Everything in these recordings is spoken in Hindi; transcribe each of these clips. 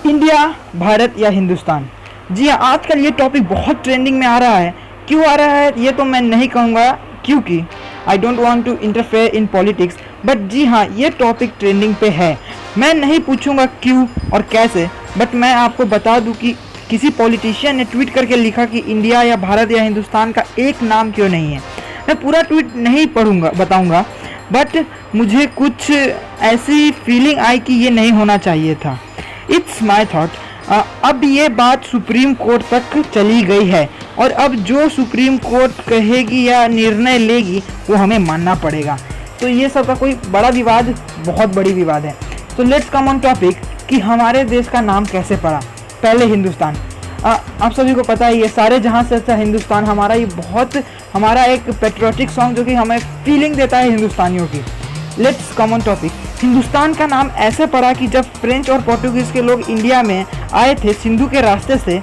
इंडिया, भारत या हिंदुस्तान। जी हाँ, आजकल ये टॉपिक बहुत ट्रेंडिंग में आ रहा है। क्यों आ रहा है ये तो मैं नहीं कहूँगा, क्योंकि I don't want to interfere in politics, but जी हाँ, ये टॉपिक ट्रेंडिंग पे है। मैं नहीं पूछूंगा क्यों और कैसे, बट मैं आपको बता दूं कि किसी पॉलिटिशियन ने ट्वीट करके लिखा कि इंडिया या भारत या हिंदुस्तान का एक नाम क्यों नहीं है। मैं पूरा ट्वीट नहीं पढ़ूंगा, बताऊंगा, बट मुझे कुछ ऐसी फीलिंग आई कि ये नहीं होना चाहिए था। It's my thought. अब ये बात सुप्रीम कोर्ट तक चली गई है और अब जो सुप्रीम कोर्ट कहेगी या निर्णय लेगी वो हमें मानना पड़ेगा। तो ये सब का कोई बड़ा विवाद, बहुत बड़ी विवाद है। तो लेट्स कम ऑन टॉपिक कि हमारे देश का नाम कैसे पड़ा। पहले हिंदुस्तान, आप सभी को पता है ये सारे जहाँ से अच्छा हिंदुस्तान हमारा, ये बहुत हमारा एक पेट्रियोटिक सॉन्ग जो कि हमें फीलिंग देता है हिंदुस्तानियों की। Let's come on topic. Hindustan का नाम ऐसे पड़ा कि जब फ्रेंच और पोर्टुगीज़ के लोग इंडिया में आए थे सिंधु के रास्ते से,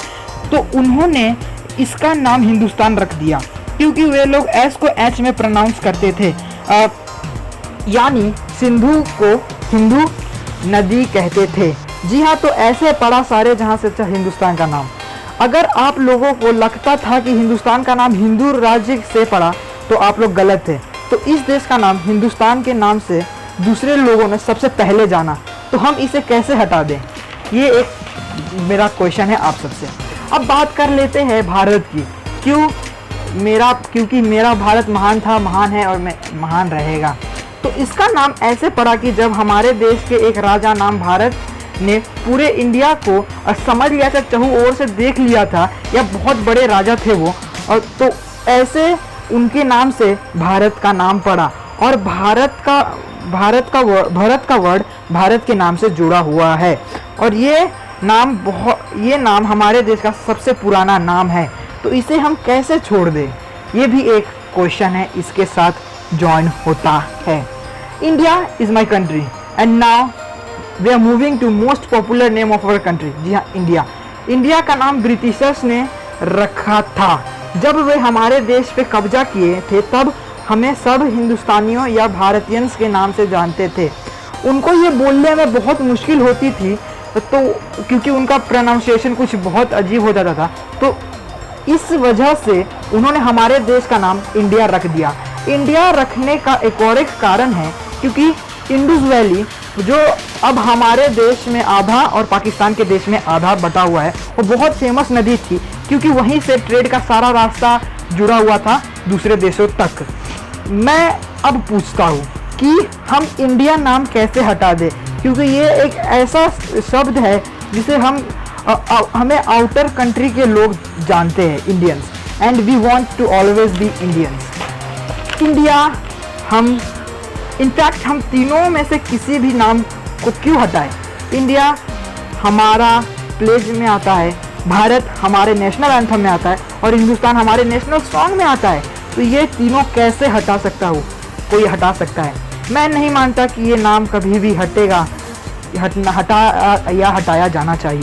तो उन्होंने इसका नाम हिंदुस्तान रख दिया क्योंकि वे लोग एस को एच में प्रोनाउंस करते थे। यानी सिंधु को हिंदू नदी कहते थे। जी हाँ, तो ऐसे पड़ा सारे जहाँ से अच्छा हिंदुस्तान का नाम। अगर आप लोगों को लगता था कि हिंदुस्तान का नाम हिंदू राज्य से पड़ा तो आप लोग गलत थे। तो इस देश का नाम हिंदुस्तान के नाम से दूसरे लोगों ने सबसे पहले जाना, तो हम इसे कैसे हटा दें, ये एक मेरा क्वेश्चन है आप सबसे। अब बात कर लेते हैं भारत की। क्योंकि मेरा भारत महान था, महान है और मैं महान रहेगा। तो इसका नाम ऐसे पड़ा कि जब हमारे देश के एक राजा नाम भारत ने पूरे इंडिया को समझ लिया था, चहु ओर से देख लिया था, या बहुत बड़े राजा थे वो, और तो ऐसे उनके नाम से भारत का नाम पड़ा। और भारत का वर्ड भारत के नाम से जुड़ा हुआ है। और ये नाम हमारे देश का सबसे पुराना नाम है। तो इसे हम कैसे छोड़ दें, ये भी एक क्वेश्चन है, इसके साथ ज्वाइन होता है। India is my country and now we are moving to most popular name of our country. जी हाँ, इंडिया का नाम ब्रिटिशर्स ने रखा था। जब वे हमारे देश पे कब्जा किए थे तब हमें सब हिंदुस्तानियों या भारतीयंस के नाम से जानते थे। उनको ये बोलने में बहुत मुश्किल होती थी, तो क्योंकि उनका प्रोनाउंसिएशन कुछ बहुत अजीब हो जाता था, तो इस वजह से उन्होंने हमारे देश का नाम इंडिया रख दिया। इंडिया रखने का एक और एक कारण है क्योंकि इंडस वैली, जो अब हमारे देश में आधा और पाकिस्तान के देश में आधा बटा हुआ है, वो बहुत फेमस नदी थी क्योंकि वहीं से ट्रेड का सारा रास्ता जुड़ा हुआ था दूसरे देशों तक। मैं अब पूछता हूँ कि हम इंडिया नाम कैसे हटा दें, क्योंकि ये एक ऐसा शब्द है जिसे हमें आउटर कंट्री के लोग जानते हैं, Indians, and we want to always be Indians. India, in fact हम तीनों में से किसी भी नाम को क्यों हटाएं। इंडिया हमारा प्लेज में आता है, भारत हमारे नेशनल एंथम में आता है और हिंदुस्तान हमारे नेशनल सॉन्ग में आता है। तो ये तीनों कैसे हटा सकता हूँ, कोई हटा सकता है। मैं नहीं मानता कि ये नाम कभी भी हटाया जाना चाहिए।